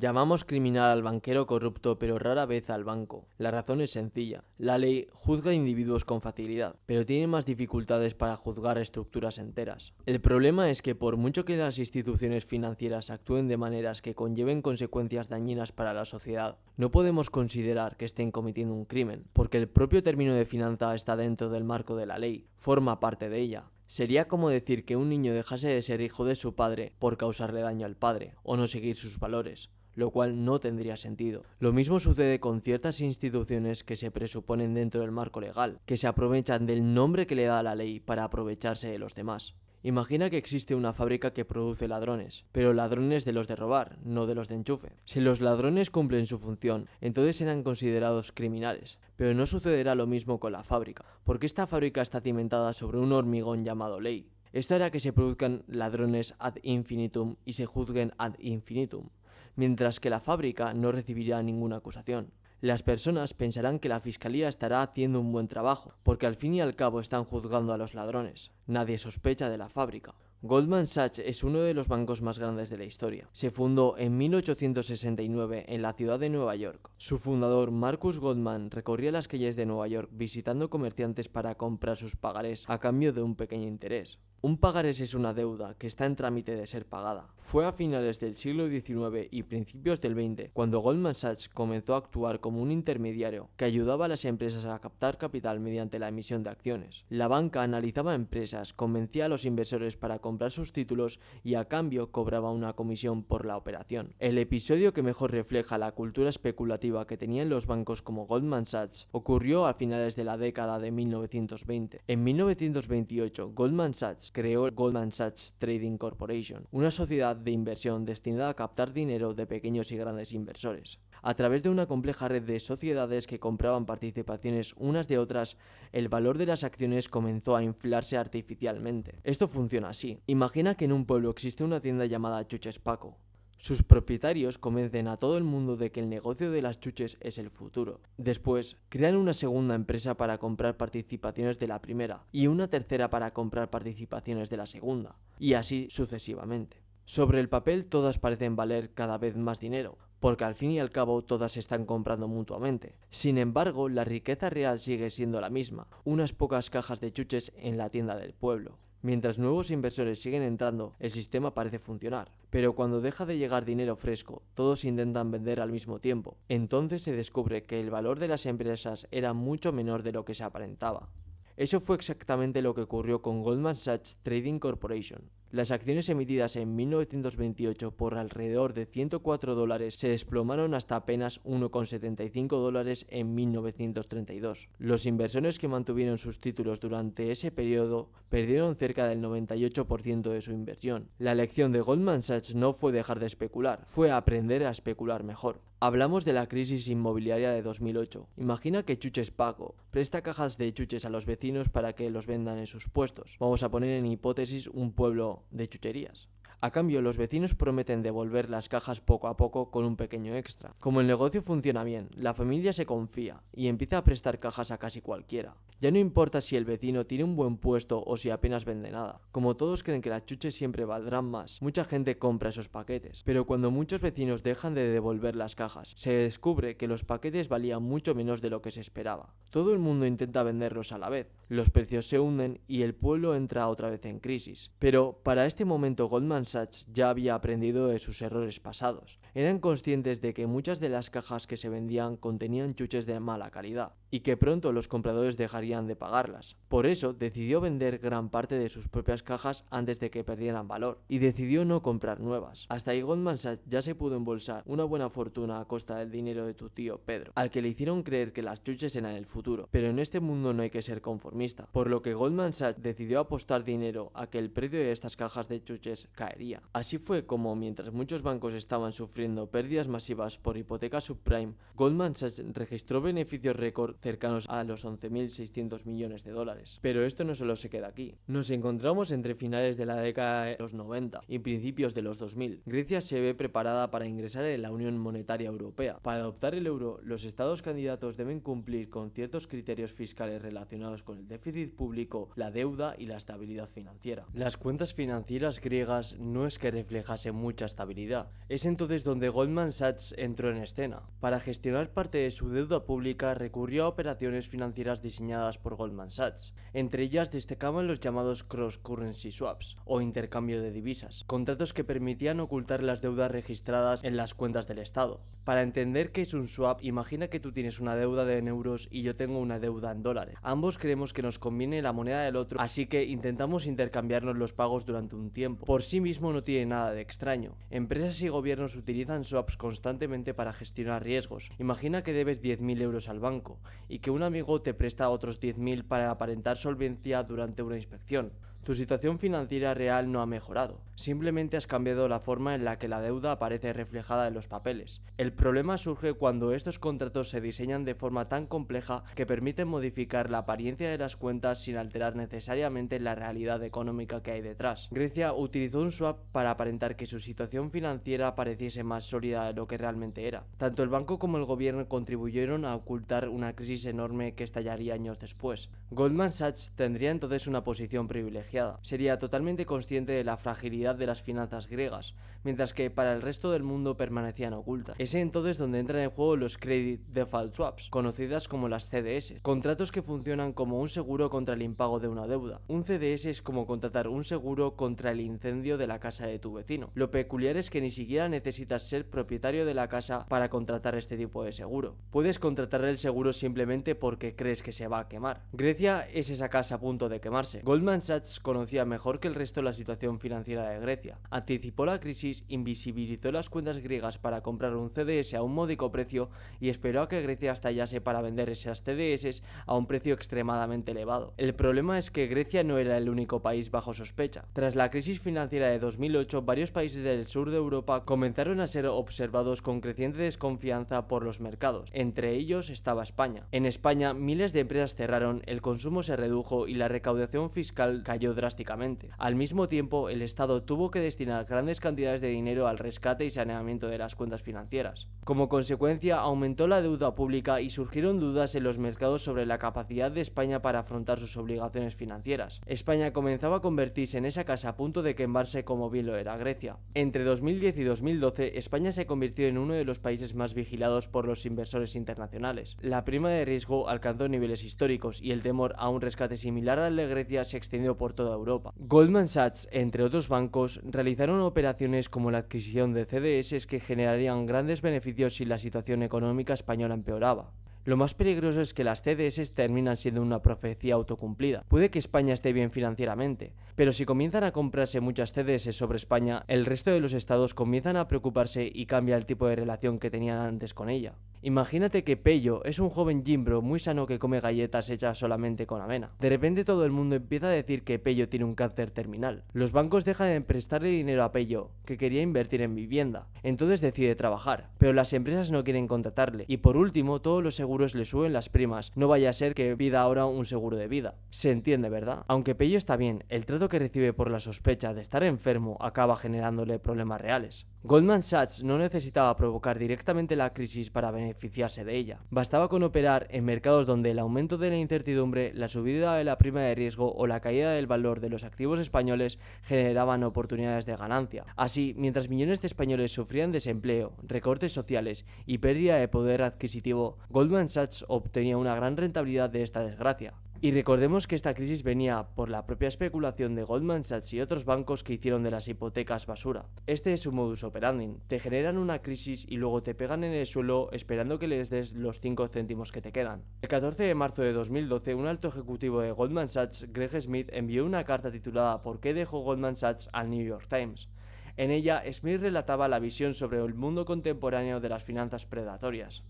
Llamamos criminal al banquero corrupto, pero rara vez al banco. La razón es sencilla. La ley juzga individuos con facilidad, pero tiene más dificultades para juzgar estructuras enteras. El problema es que por mucho que las instituciones financieras actúen de maneras que conlleven consecuencias dañinas para la sociedad, no podemos considerar que estén cometiendo un crimen, porque el propio término de finanza está dentro del marco de la ley, forma parte de ella. Sería como decir que un niño dejase de ser hijo de su padre por causarle daño al padre, o no seguir sus valores, lo cual no tendría sentido. Lo mismo sucede con ciertas instituciones que se presuponen dentro del marco legal, que se aprovechan del nombre que le da la ley para aprovecharse de los demás. Imagina que existe una fábrica que produce ladrones, pero ladrones de los de robar, no de los de enchufe. Si los ladrones cumplen su función, entonces serán considerados criminales, pero no sucederá lo mismo con la fábrica, porque esta fábrica está cimentada sobre un hormigón llamado ley. Esto hará que se produzcan ladrones ad infinitum y se juzguen ad infinitum, mientras que la fábrica no recibirá ninguna acusación. Las personas pensarán que la fiscalía estará haciendo un buen trabajo, porque al fin y al cabo están juzgando a los ladrones. Nadie sospecha de la fábrica. Goldman Sachs es uno de los bancos más grandes de la historia. Se fundó en 1869 en la ciudad de Nueva York. Su fundador, Marcus Goldman, recorría las calles de Nueva York visitando comerciantes para comprar sus pagarés a cambio de un pequeño interés. Un pagarés es una deuda que está en trámite de ser pagada. Fue a finales del siglo XIX y principios del XX cuando Goldman Sachs comenzó a actuar como un intermediario que ayudaba a las empresas a captar capital mediante la emisión de acciones. La banca analizaba empresas, convencía a los inversores para comprar sus títulos y a cambio cobraba una comisión por la operación. El episodio que mejor refleja la cultura especulativa que tenían los bancos como Goldman Sachs ocurrió a finales de la década de 1920. En 1928, Goldman Sachs creó Goldman Sachs Trading Corporation, una sociedad de inversión destinada a captar dinero de pequeños y grandes inversores. A través de una compleja red de sociedades que compraban participaciones unas de otras, el valor de las acciones comenzó a inflarse artificialmente. Esto funciona así. Imagina que en un pueblo existe una tienda llamada Chuches Paco. Sus propietarios convencen a todo el mundo de que el negocio de las chuches es el futuro. Después, crean una segunda empresa para comprar participaciones de la primera y una tercera para comprar participaciones de la segunda, y así sucesivamente. Sobre el papel todas parecen valer cada vez más dinero, porque al fin y al cabo todas se están comprando mutuamente. Sin embargo, la riqueza real sigue siendo la misma, unas pocas cajas de chuches en la tienda del pueblo. Mientras nuevos inversores siguen entrando, el sistema parece funcionar. Pero cuando deja de llegar dinero fresco, todos intentan vender al mismo tiempo. Entonces se descubre que el valor de las empresas era mucho menor de lo que se aparentaba. Eso fue exactamente lo que ocurrió con Goldman Sachs Trading Corporation. Las acciones emitidas en 1928 por alrededor de $104 se desplomaron hasta apenas $1,75 en 1932. Los inversores que mantuvieron sus títulos durante ese periodo perdieron cerca del 98% de su inversión. La lección de Goldman Sachs no fue dejar de especular, fue aprender a especular mejor. Hablamos de la crisis inmobiliaria de 2008. Imagina que Chuches Paco presta cajas de chuches a los vecinos para que los vendan en sus puestos. Vamos a poner en hipótesis un pueblo de chucherías. A cambio, los vecinos prometen devolver las cajas poco a poco con un pequeño extra. Como el negocio funciona bien, la familia se confía y empieza a prestar cajas a casi cualquiera. Ya no importa si el vecino tiene un buen puesto o si apenas vende nada. Como todos creen que las chuches siempre valdrán más, mucha gente compra esos paquetes. Pero cuando muchos vecinos dejan de devolver las cajas, se descubre que los paquetes valían mucho menos de lo que se esperaba. Todo el mundo intenta venderlos a la vez. Los precios se hunden y el pueblo entra otra vez en crisis. Pero para este momento Goldman Sachs ya había aprendido de sus errores pasados. Eran conscientes de que muchas de las cajas que se vendían contenían chuches de mala calidad y que pronto los compradores dejarían de pagarlas. Por eso decidió vender gran parte de sus propias cajas antes de que perdieran valor y decidió no comprar nuevas. Hasta ahí Goldman Sachs ya se pudo embolsar una buena fortuna a costa del dinero de tu tío Pedro, al que le hicieron creer que las chuches eran el futuro. Pero en este mundo no hay que ser conformista, por lo que Goldman Sachs decidió apostar dinero a que el precio de estas cajas de chuches caería. Así fue como, mientras muchos bancos estaban sufriendo pérdidas masivas por hipotecas subprime, Goldman Sachs registró beneficios récord cercanos a los 11.600 millones de dólares. Pero esto no solo se queda aquí. Nos encontramos entre finales de la década de los 90 y principios de los 2000. Grecia se ve preparada para ingresar en la Unión Monetaria Europea. Para adoptar el euro, los estados candidatos deben cumplir con ciertos criterios fiscales relacionados con el déficit público, la deuda y la estabilidad financiera. Las cuentas financieras griegas no es que reflejasen mucha estabilidad. Es entonces donde Goldman Sachs entró en escena. Para gestionar parte de su deuda pública recurrió a operaciones financieras diseñadas por Goldman Sachs. Entre ellas destacaban los llamados cross-currency swaps o intercambio de divisas, contratos que permitían ocultar las deudas registradas en las cuentas del Estado. Para entender qué es un swap, imagina que tú tienes una deuda en euros y yo tengo una deuda en dólares. Ambos creemos que nos conviene la moneda del otro, así que intentamos intercambiarnos los pagos durante un tiempo. Por sí mismo no tiene nada de extraño. Empresas y gobiernos utilizan swaps constantemente para gestionar riesgos. Imagina que debes 10.000 euros al banco y que un amigo te presta otros 10.000 para aparentar solvencia durante una inspección. Tu situación financiera real no ha mejorado, simplemente has cambiado la forma en la que la deuda aparece reflejada en los papeles. El problema surge cuando estos contratos se diseñan de forma tan compleja que permiten modificar la apariencia de las cuentas sin alterar necesariamente la realidad económica que hay detrás. Grecia utilizó un swap para aparentar que su situación financiera pareciese más sólida de lo que realmente era. Tanto el banco como el gobierno contribuyeron a ocultar una crisis enorme que estallaría años después. Goldman Sachs tendría entonces una posición privilegiada. Sería totalmente consciente de la fragilidad de las finanzas griegas, mientras que para el resto del mundo permanecían ocultas. Es entonces donde entran en juego los Credit Default Swaps, conocidas como las CDS, contratos que funcionan como un seguro contra el impago de una deuda. Un CDS es como contratar un seguro contra el incendio de la casa de tu vecino. Lo peculiar es que ni siquiera necesitas ser propietario de la casa para contratar este tipo de seguro. Puedes contratar el seguro simplemente porque crees que se va a quemar. Grecia es esa casa a punto de quemarse. Goldman Sachs conocía mejor que el resto la situación financiera de Grecia. Anticipó la crisis, invisibilizó las cuentas griegas para comprar un CDS a un módico precio y esperó a que Grecia estallase para vender esas CDS a un precio extremadamente elevado. El problema es que Grecia no era el único país bajo sospecha. Tras la crisis financiera de 2008, varios países del sur de Europa comenzaron a ser observados con creciente desconfianza por los mercados. Entre ellos estaba España. En España, miles de empresas cerraron, el consumo se redujo y la recaudación fiscal cayó drásticamente. Al mismo tiempo, el Estado tuvo que destinar grandes cantidades de dinero al rescate y saneamiento de las cuentas financieras. Como consecuencia, aumentó la deuda pública y surgieron dudas en los mercados sobre la capacidad de España para afrontar sus obligaciones financieras. España comenzaba a convertirse en esa casa a punto de quemarse como bien lo era Grecia. Entre 2010 y 2012, España se convirtió en uno de los países más vigilados por los inversores internacionales. La prima de riesgo alcanzó niveles históricos y el temor a un rescate similar al de Grecia se extendió por toda Europa. Goldman Sachs, entre otros bancos, realizaron operaciones como la adquisición de CDS que generarían grandes beneficios si la situación económica española empeoraba. Lo más peligroso es que las CDS terminan siendo una profecía autocumplida. Puede que España esté bien financieramente, pero si comienzan a comprarse muchas CDS sobre España, el resto de los estados comienzan a preocuparse y cambia el tipo de relación que tenían antes con ella. Imagínate que Pello es un joven Jimbro muy sano que come galletas hechas solamente con avena. De repente todo el mundo empieza a decir que Pello tiene un cáncer terminal. Los bancos dejan de prestarle dinero a Pello, que quería invertir en vivienda. Entonces decide trabajar, pero las empresas no quieren contratarle. Y por último, todos los seguros le suben las primas. No vaya a ser que pida ahora un seguro de vida. Se entiende, ¿verdad? Aunque Pello está bien, el trato que recibe por la sospecha de estar enfermo acaba generándole problemas reales. Goldman Sachs no necesitaba provocar directamente la crisis para beneficiarse de ella. Bastaba con operar en mercados donde el aumento de la incertidumbre, la subida de la prima de riesgo o la caída del valor de los activos españoles generaban oportunidades de ganancia. Así, mientras millones de españoles sufrían desempleo, recortes sociales y pérdida de poder adquisitivo, Goldman Sachs obtenía una gran rentabilidad de esta desgracia. Y recordemos que esta crisis venía por la propia especulación de Goldman Sachs y otros bancos que hicieron de las hipotecas basura. Este es su modus operandi. Te generan una crisis y luego te pegan en el suelo esperando que les des los 5 céntimos que te quedan. El 14 de marzo de 2012, un alto ejecutivo de Goldman Sachs, Greg Smith, envió una carta titulada ¿Por qué dejó Goldman Sachs al New York Times? En ella, Smith relataba la visión sobre el mundo contemporáneo de las finanzas predatorias.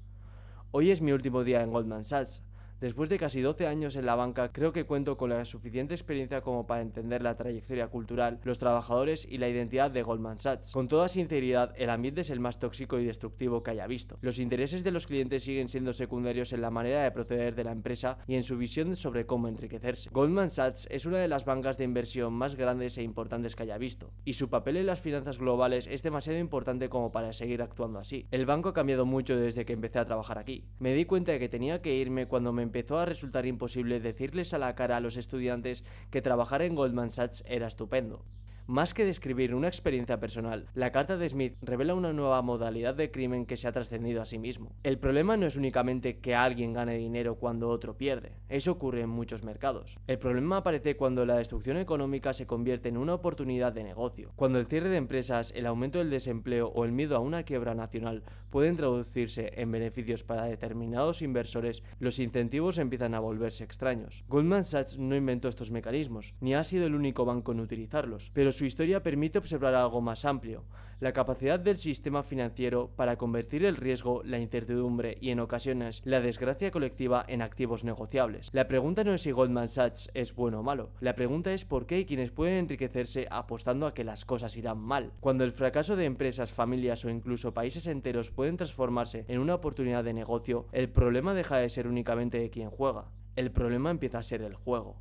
Hoy es mi último día en Goldman Sachs. Después de casi 12 años en la banca, creo que cuento con la suficiente experiencia como para entender la trayectoria cultural, los trabajadores y la identidad de Goldman Sachs. Con toda sinceridad, el ambiente es el más tóxico y destructivo que haya visto. Los intereses de los clientes siguen siendo secundarios en la manera de proceder de la empresa y en su visión sobre cómo enriquecerse. Goldman Sachs es una de las bancas de inversión más grandes e importantes que haya visto, y su papel en las finanzas globales es demasiado importante como para seguir actuando así. El banco ha cambiado mucho desde que empecé a trabajar aquí. Me di cuenta de que tenía que irme cuando me empezó a resultar imposible decirles a la cara a los estudiantes que trabajar en Goldman Sachs era estupendo. Más que describir una experiencia personal, la carta de Smith revela una nueva modalidad de crimen que se ha trascendido a sí mismo. El problema no es únicamente que alguien gane dinero cuando otro pierde, eso ocurre en muchos mercados. El problema aparece cuando la destrucción económica se convierte en una oportunidad de negocio, cuando el cierre de empresas, el aumento del desempleo o el miedo a una quiebra nacional pueden traducirse en beneficios para determinados inversores, los incentivos empiezan a volverse extraños. Goldman Sachs no inventó estos mecanismos, ni ha sido el único banco en utilizarlos, pero su historia permite observar algo más amplio, la capacidad del sistema financiero para convertir el riesgo, la incertidumbre y en ocasiones la desgracia colectiva en activos negociables. La pregunta no es si Goldman Sachs es bueno o malo, la pregunta es por qué hay quienes pueden enriquecerse apostando a que las cosas irán mal. Cuando el fracaso de empresas, familias o incluso países enteros pueden transformarse en una oportunidad de negocio, el problema deja de ser únicamente de quien juega, el problema empieza a ser el juego.